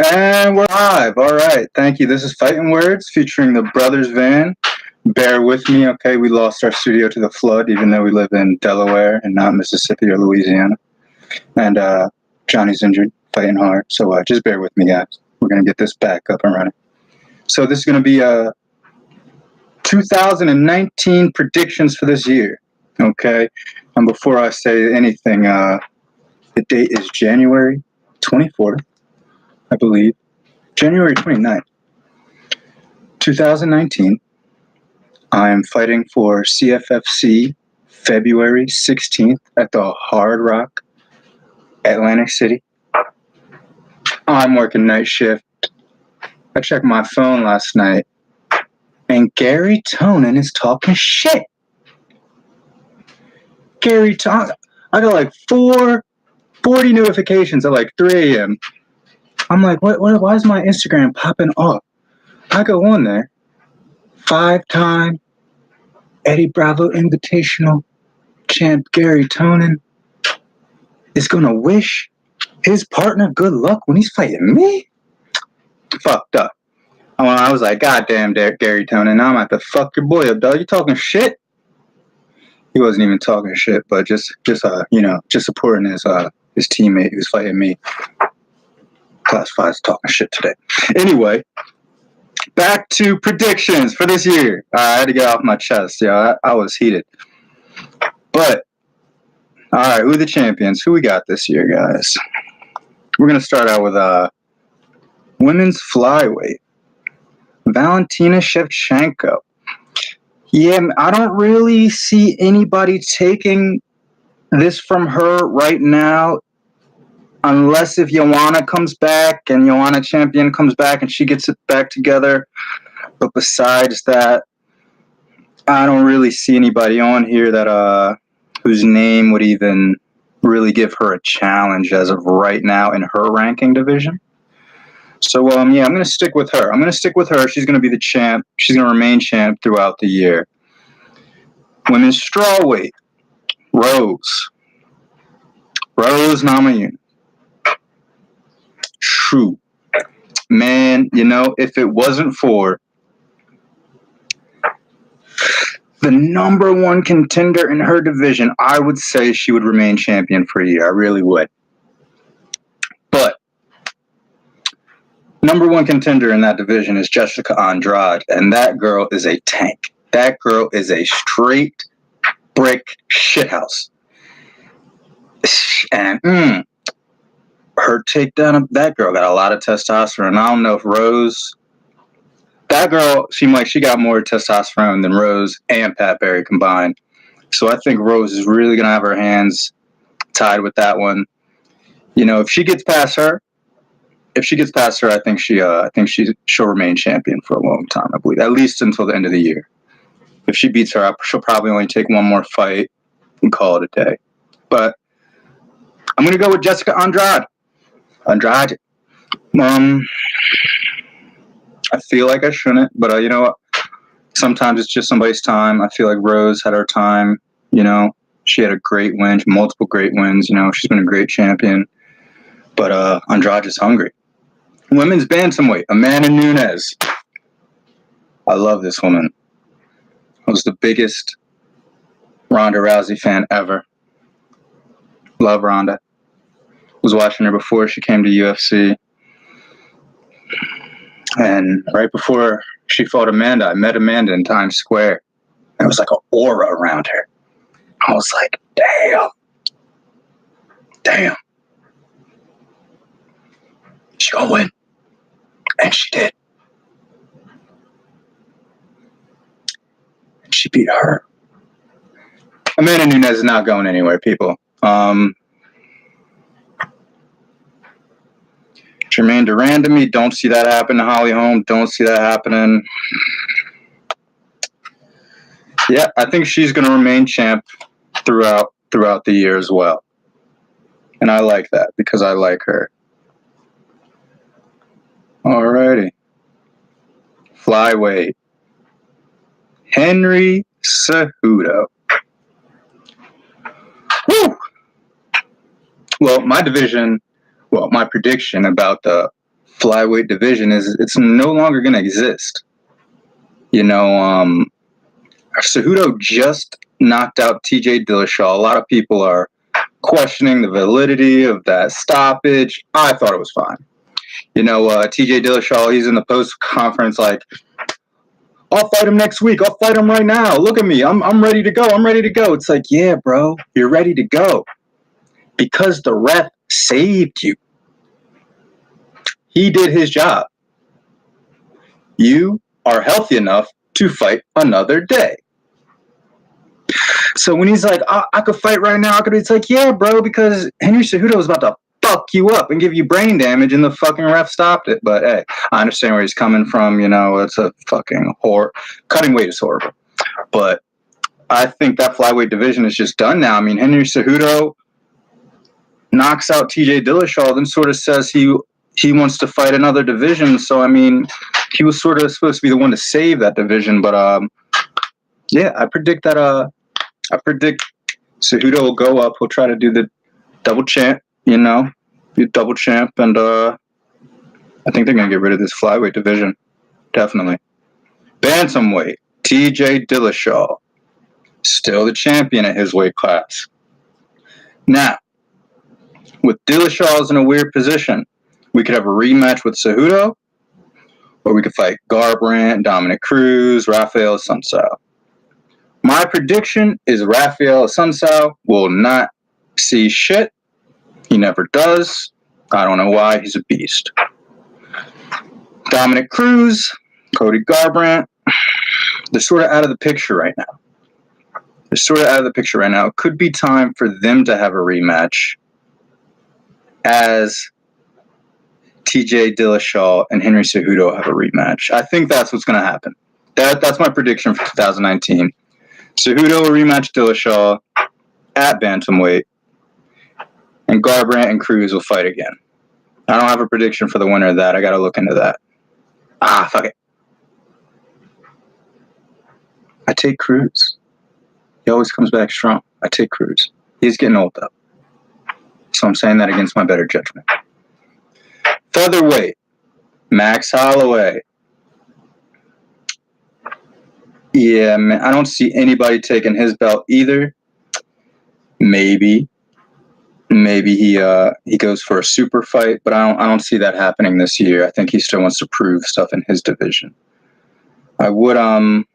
And we're live. All right. Thank you. This is Fightin' Words featuring the Brothers Van. Bear with me, okay? We lost our studio to the flood, even though we live in Delaware and not Mississippi or Louisiana. And Johnny's injured, fighting hard. So just bear with me, guys. We're going to get this back up and running. So this is going to be 2019 predictions for this year, okay? And before I say anything, the date is January 24th. I believe, January 29th, 2019. I'm fighting for CFFC February 16th at the Hard Rock, Atlantic City. I'm working night shift. I checked my phone last night, and Gary Tonin is talking shit. Gary Tonin, I got like 40 notifications at like 3 a.m. I'm like, why is my Instagram popping off? I go on there, 5-time Eddie Bravo Invitational champ Gary Tonin is going to wish his partner good luck when he's fighting me? Fucked up. I was like, God damn, Gary Tonin, now I'm going to have to fuck your boy up, dog. You talking shit? He wasn't even talking shit, but just supporting his teammate who's fighting me. Classified's talking shit today. Anyway, back to predictions for this year. I had to get off my chest. Yeah, I was heated. But, all right, who are the champions? Who we got this year, guys? We're going to start out with women's flyweight. Valentina Shevchenko. Yeah, I don't really see anybody taking this from her right now, unless if Joanna comes back and Joanna Champion comes back and she gets it back together. But besides that, I don't really see anybody on here that whose name would even really give her a challenge as of right now in her ranking division. So I'm going to stick with her. She's going to be the champ. She's going to remain champ throughout the year. Women's strawweight, Rose Namajunas. True. Man, if it wasn't for the number one contender in her division, I would say she would remain champion for a year. I really would. But number one contender in that division is Jessica Andrade, and that girl is a tank. That girl is a straight brick shithouse. And her takedown of that girl got a lot of testosterone. I don't know if Rose, that girl seemed like she got more testosterone than Rose and Pat Barry combined. So I think Rose is really going to have her hands tied with that one. If she gets past her, I think she'll remain champion for a long time, I believe, at least until the end of the year. If she beats her up, she'll probably only take one more fight and call it a day. But I'm going to go with Jessica Andrade. I feel like I shouldn't, but you know what? Sometimes it's just somebody's time. I feel like Rose had her time. She had a great win, multiple great wins. She's been a great champion. But Andrade is hungry. Women's bantamweight, Amanda Nunes. I love this woman. I was the biggest Ronda Rousey fan ever. Love Ronda. Was watching her before she came to UFC. And right before she fought Amanda, I met Amanda in Times Square. There was like an aura around her. I was like, damn. She gonna win. And she did. And she beat her. Amanda Nunes is not going anywhere, people. Jermaine Durand to me, don't see that happen to Holly Holm. Don't see that happening. Yeah, I think she's going to remain champ throughout the year as well. And I like that because I like her. Alrighty. Flyweight. Henry Cejudo. Woo! Well, my prediction about the flyweight division is it's no longer going to exist. You know, Cejudo just knocked out TJ Dillashaw. A lot of people are questioning the validity of that stoppage. I thought it was fine. You know, TJ Dillashaw, he's in the post conference like, I'll fight him next week. I'll fight him right now. Look at me. I'm ready to go. I'm ready to go. It's like, yeah, bro, you're ready to go because the ref saved you. He did his job. You are healthy enough to fight another day. So when he's like, I could fight right now, it's like, yeah, bro, because Henry Cejudo was about to fuck you up and give you brain damage, and the fucking ref stopped it. But hey, I understand where he's coming from. You know, it's a fucking horror. Cutting weight is horrible. But I think that flyweight division is just done now. I mean, Henry Cejudo knocks out TJ Dillashaw, then sort of says he wants to fight another division. So, I mean, he was sort of supposed to be the one to save that division. But, yeah, I predict Cejudo will go up. He'll try to do the double champ, you know, be double champ. And I think they're going to get rid of this flyweight division. Definitely. Bantamweight, TJ Dillashaw. Still the champion at his weight class. Now, with Dillashaw's in a weird position, we could have a rematch with Cejudo, or we could fight Garbrandt, Dominic Cruz, Rafael Assunção. My prediction is Rafael Assunção will not see shit. He never does. I don't know why. He's a beast. Dominic Cruz, Cody Garbrandt, they're sort of out of the picture right now. It could be time for them to have a rematch as TJ Dillashaw and Henry Cejudo have a rematch. I think that's what's going to happen. That's my prediction for 2019. Cejudo will rematch Dillashaw at bantamweight, and Garbrandt and Cruz will fight again. I don't have a prediction for the winner of that. I got to look into that. Fuck it. I take Cruz. He always comes back strong. I take Cruz. He's getting old, though. So I'm saying that against my better judgment. Featherweight, Max Holloway. Yeah, man, I don't see anybody taking his belt either. Maybe he goes for a super fight, but I don't see that happening this year. I think he still wants to prove stuff in his division. I would have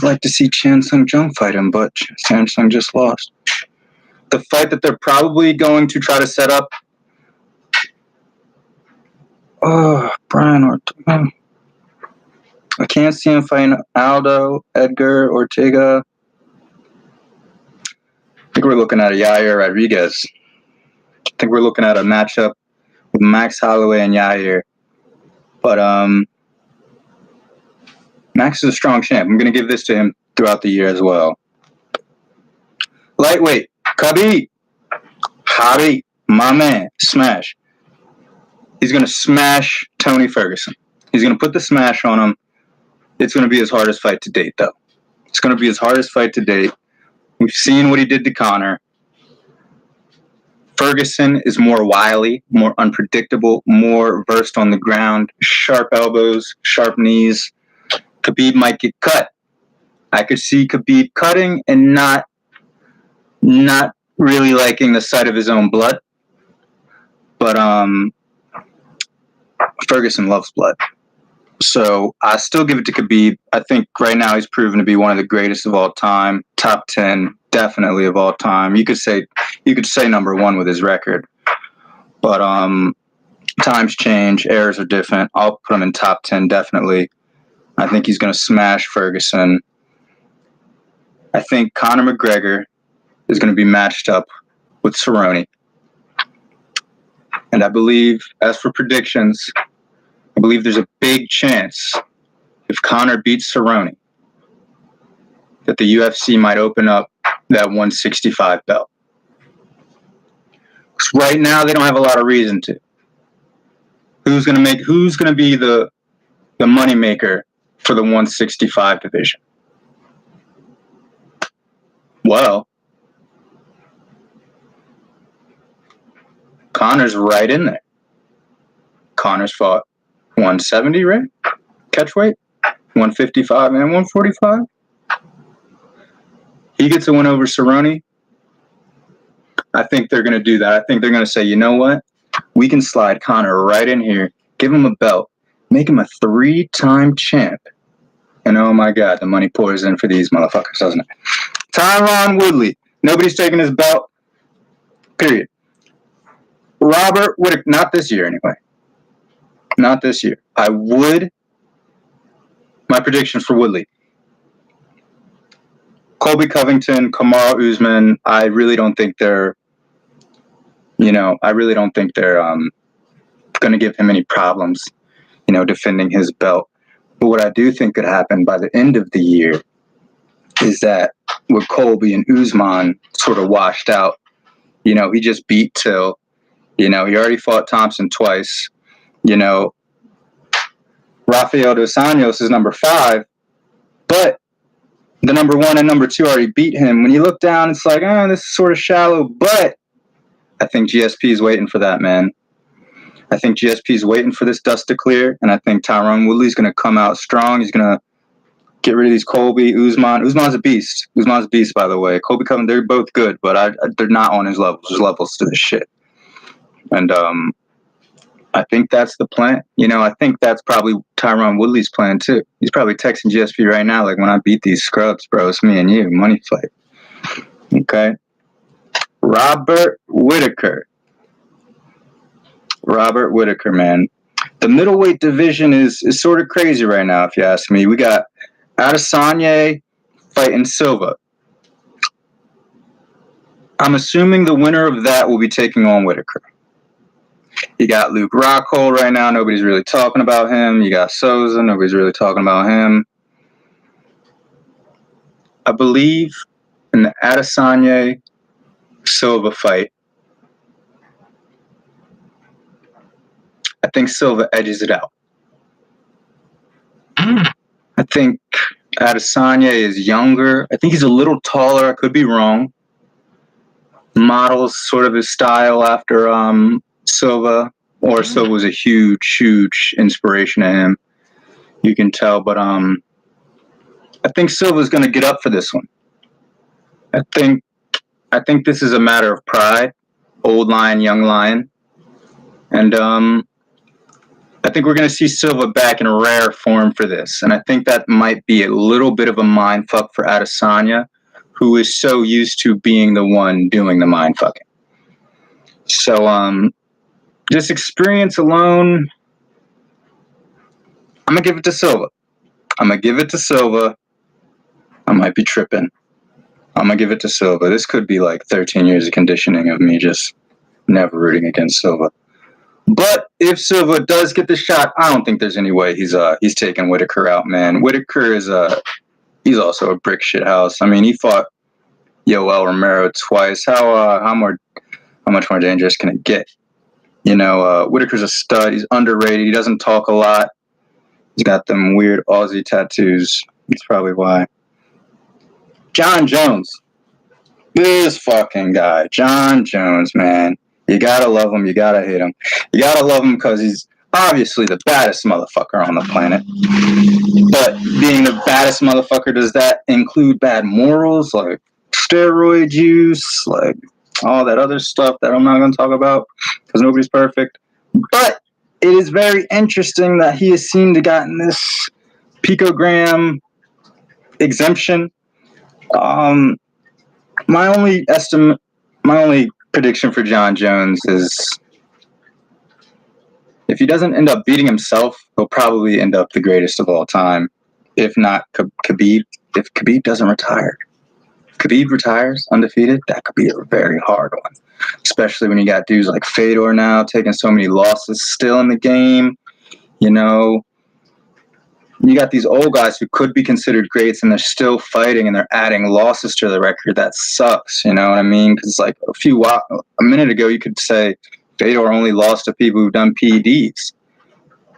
liked to see Chan Sung Jung fight him, but Chan Sung just lost. The fight that they're probably going to try to set up. Brian Ortega. I can't see him fighting Aldo, Edgar, Ortega. I think we're looking at a Yair Rodriguez. I think we're looking at a matchup with Max Holloway and Yair. But Max is a strong champ. I'm going to give this to him throughout the year as well. Lightweight, Khabib, my man, smash. He's going to smash Tony Ferguson. He's going to put the smash on him. It's going to be his hardest fight to date, though. It's going to be his hardest fight to date. We've seen what he did to Conor. Ferguson is more wily, more unpredictable, more versed on the ground, sharp elbows, sharp knees. Khabib might get cut. I could see Khabib cutting and not really liking the sight of his own blood. But Ferguson loves blood. So I still give it to Khabib. I think right now he's proven to be one of the greatest of all time, top 10, definitely of all time. You could say number one with his record. But times change, eras are different. I'll put him in top 10 definitely. I think he's going to smash Ferguson. I think Conor McGregor is going to be matched up with Cerrone. And I believe, as for predictions, I believe there's a big chance if Conor beats Cerrone that the UFC might open up that 165 belt. Because right now they don't have a lot of reason to. Who's going to be the money maker for the 165 division? Well, Conor's right in there. Connor's fought 170, right? Catch weight? 155 and 145. He gets a win over Cerrone. I think they're going to do that. I think they're going to say, you know what? We can slide Connor right in here, give him a belt, make him a 3-time champ. And oh my God, the money pours in for these motherfuckers, doesn't it? Tyron Woodley. Nobody's taking his belt. Period. Robert Whittaker. Not this year, anyway. Not this year. My prediction for Woodley. Colby Covington, Kamaru Usman. I really don't think they're going to give him any problems, defending his belt. But what I do think could happen by the end of the year is that with Colby and Usman sort of washed out, he just beat Till. He already fought Thompson twice. Rafael dos Anjos is number 5, but the number 1 and number 2 already beat him. When you look down, it's like, this is sort of shallow, but I think GSP is waiting for that, man. I think GSP is waiting for this dust to clear, and I think Tyron Woodley's going to come out strong. He's going to get rid of these Colby, Usman. Usman's a beast. Usman's a beast, by the way. Colby Covington, they're both good, but they're not on his levels. There's levels to this shit. And I think that's the plan. I think that's probably Tyron Woodley's plan, too. He's probably texting GSP right now, like, when I beat these scrubs, bro, it's me and you. Money fight. Okay? Robert Whittaker. Robert Whittaker, man. The middleweight division is sort of crazy right now, if you ask me. We got Adesanya fighting Silva. I'm assuming the winner of that will be taking on Whittaker. You got Luke Rockhold right now. Nobody's really talking about him. You got Souza. Nobody's really talking about him. I believe in the Adesanya-Silva fight, I think Silva edges it out. I think Adesanya is younger. I think he's a little taller. I could be wrong. Models sort of his style after Silva, or Silva was a huge, huge inspiration to him. You can tell, but I think Silva's going to get up for this one. I think this is a matter of pride, old lion, young lion, and I think we're going to see Silva back in rare form for this, and I think that might be a little bit of a mind fuck for Adesanya, who is so used to being the one doing the mind fucking. So, just experience alone, I'm going to give it to Silva. I might be tripping. I'm going to give it to Silva. This could be like 13 years of conditioning of me just never rooting against Silva. But if Silva does get the shot, I don't think there's any way he's taking Whittaker out, man. Whittaker is he's also a brick shit house. I mean, he fought Yoel Romero twice. How much more dangerous can it get? Whittaker's a stud. He's underrated. He doesn't talk a lot. He's got them weird Aussie tattoos. That's probably why. John Jones. This fucking guy. John Jones, man. You gotta love him. You gotta hate him. You gotta love him because he's obviously the baddest motherfucker on the planet. But being the baddest motherfucker, does that include bad morals? Like steroid use? Like all that other stuff that I'm not going to talk about because nobody's perfect. But it is very interesting that he has seemed to gotten this picogram exemption. My only prediction for John Jones is if he doesn't end up beating himself, he'll probably end up the greatest of all time. If not Khabib, if Khabib doesn't retire. Khabib retires undefeated, that could be a very hard one. Especially when you got dudes like Fedor now taking so many losses still in the game. You got these old guys who could be considered greats and they're still fighting and they're adding losses to the record. That sucks, you know what I mean? Because like a minute ago, you could say Fedor only lost to people who've done PEDs.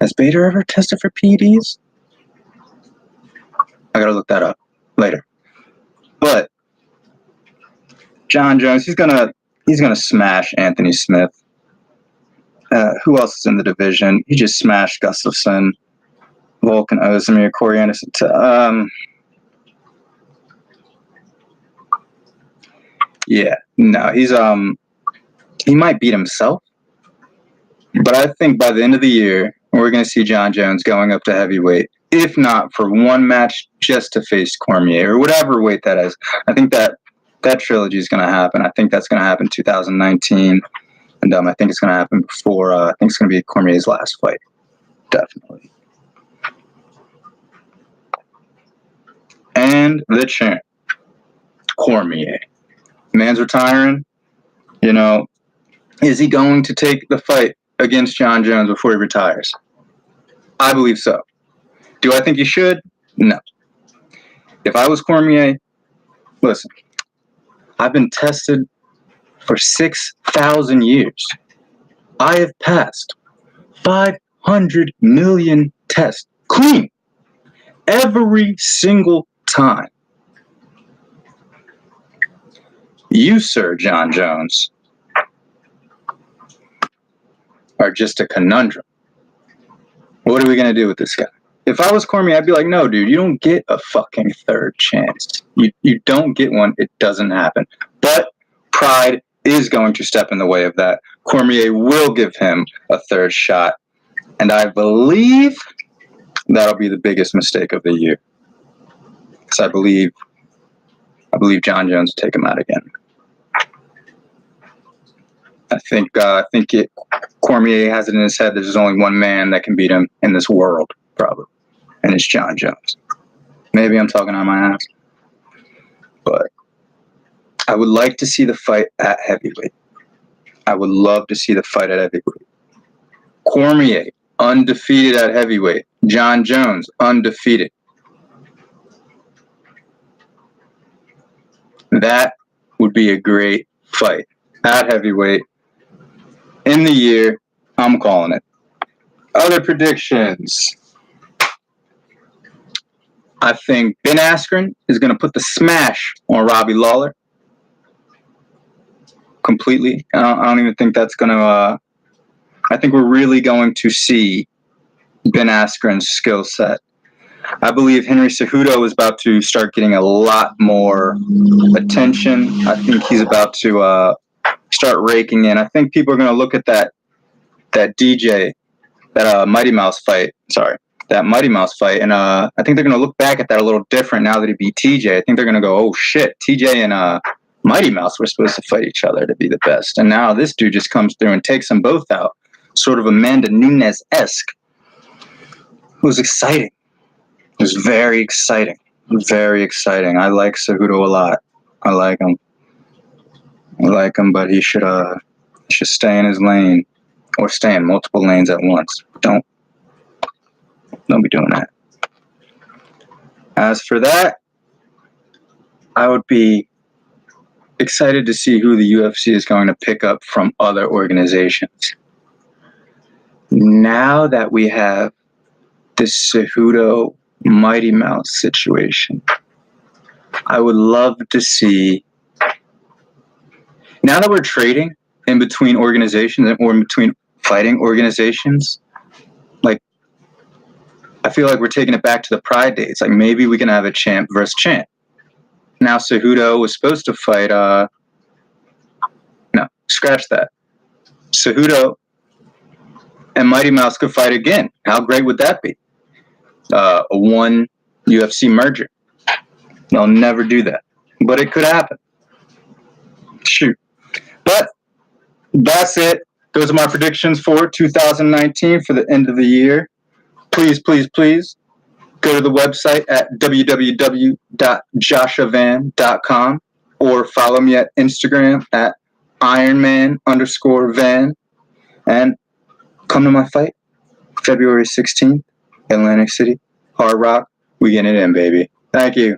Has Fedor ever tested for PEDs? I gotta look that up later. But John Jones, he's gonna smash Anthony Smith. Who else is in the division? He just smashed Gustafsson, Volkan Ozdemir, Corey Anderson. Yeah, no, he might beat himself, but I think by the end of the year we're going to see John Jones going up to heavyweight, if not for one match, just to face Cormier or whatever weight that is. I think that trilogy is going to happen. I think that's going to happen 2019, and I think it's going to happen before. I think it's going to be Cormier's last fight, definitely. And the champ, Cormier. Man's retiring. You know, is he going to take the fight against John Jones before he retires? I believe so. Do I think he should? No. If I was Cormier, listen, I've been tested for 6,000 years. I have passed 500 million tests clean every single time. You, sir, John Jones, are just a conundrum. What are we going to do with this guy? If I was Cormier, I'd be like, no, dude, you don't get a fucking third chance. You don't get one. It doesn't happen. But pride is going to step in the way of that. Cormier will give him a third shot. And I believe that'll be the biggest mistake of the year. Because I believe John Jones will take him out again. I think Cormier has it in his head that there's only one man that can beat him in this world, probably. And it's John Jones. Maybe I'm talking on my ass. But I would like to see the fight at heavyweight. I would love to see the fight at heavyweight. Cormier, undefeated at heavyweight. John Jones, undefeated. That would be a great fight at heavyweight. In the year, I'm calling it. Other predictions. I think Ben Askren is going to put the smash on Robbie Lawler. Completely. I don't even think that's going to... I think we're really going to see Ben Askren's skill set. I believe Henry Cejudo is about to start getting a lot more attention. I think he's about to start raking in. I think people are going to look at that DJ, that Mighty Mouse fight. That Mighty Mouse fight, and I think they're going to look back at that a little different now that he beat TJ. I think they're going to go, oh shit, TJ and Mighty Mouse were supposed to fight each other to be the best, and now this dude just comes through and takes them both out, sort of Amanda Nunes-esque. It was exciting. It was very exciting. Very exciting. I like Cejudo a lot. I like him, but he should stay in his lane, or stay in multiple lanes at once. Don't be doing that. As for that, I would be excited to see who the UFC is going to pick up from other organizations. Now that we have this Cejudo Mighty Mouse situation, I would love to see, now that we're trading in between organizations or in between fighting organizations, like, I feel like we're taking it back to the Pride days. Like, maybe we can have a champ versus champ. Now Cejudo was supposed to fight, no, scratch that. Cejudo and Mighty Mouse could fight again. How great would that be? A one UFC merger. They'll never do that. But it could happen. Shoot. But that's it. Those are my predictions for 2019 for the end of the year. Please, please, please go to the website at www.joshavan.com or follow me at Instagram at Ironman_Van, and come to my fight February 16th, Atlantic City, Hard Rock. We getting it in, baby. Thank you.